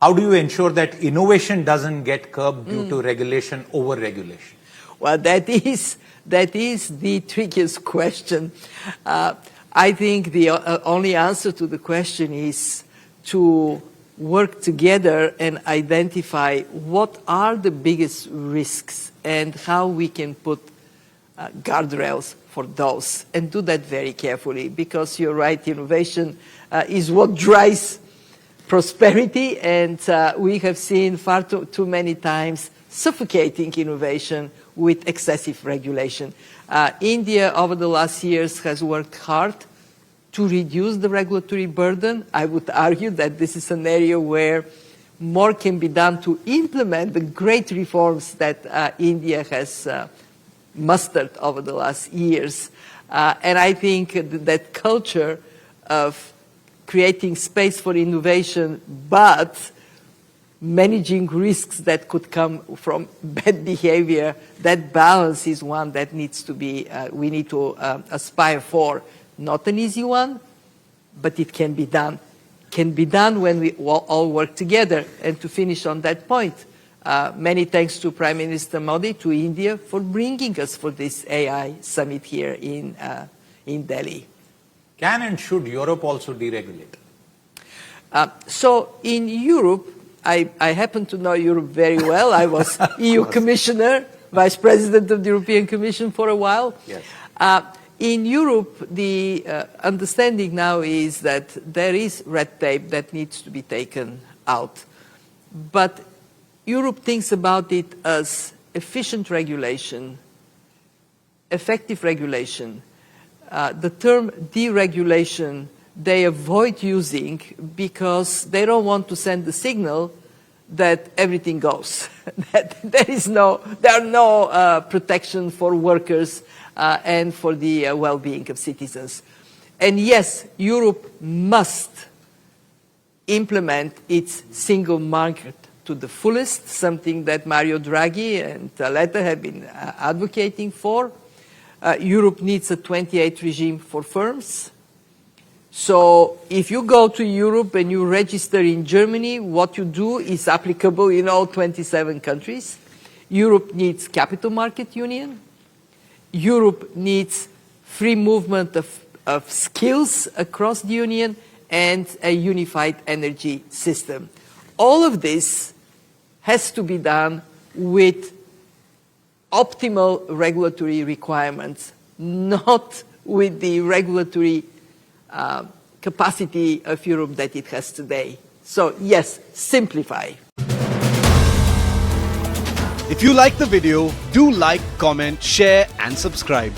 How do you ensure that innovation doesn't get curbed due to regulation, over-regulation? Well, that is the trickiest question. I think the only answer to the question is to work together and identify what are the biggest risks and how we can put guardrails for those, and do that very carefully, because you're right, innovation is what drives prosperity, and we have seen far too many times suffocating innovation with excessive regulation. India, over the last years, has worked hard to reduce the regulatory burden. I would argue that this is an area where more can be done to implement the great reforms that India has mustered over the last years. And I think that culture of creating space for innovation, but managing risks that could come from bad behavior, that balance is one that needs to be, we need to aspire for. Not an easy one, but it can be done. Can be done when we all work together. And to finish on that point, many thanks to Prime Minister Modi, to India, for bringing us for this AI summit here in Delhi. Can and should Europe also deregulate? So in Europe, I happen to know Europe very well. I was EU Commissioner, Vice President of the European Commission for a while. Yes. In Europe, the understanding now is that there is red tape that needs to be taken out. But Europe thinks about it as efficient regulation, effective regulation. The term deregulation they avoid using because they don't want to send the signal that everything goes, that there are no protection for workers and for the well-being of citizens. And yes, Europe must implement its single market to the fullest, something that Mario Draghi and Letta have been advocating for. Europe needs a 28 regime for firms. So if you go to Europe and you register in Germany, what you do is applicable in all 27 countries. Europe needs capital market union. Europe needs free movement of skills across the union and a unified energy system. All of this has to be done with optimal regulatory requirements, not with the regulatory capacity of Europe that it has today. So yes, simplify. If you like the video, do like, comment, share and subscribe.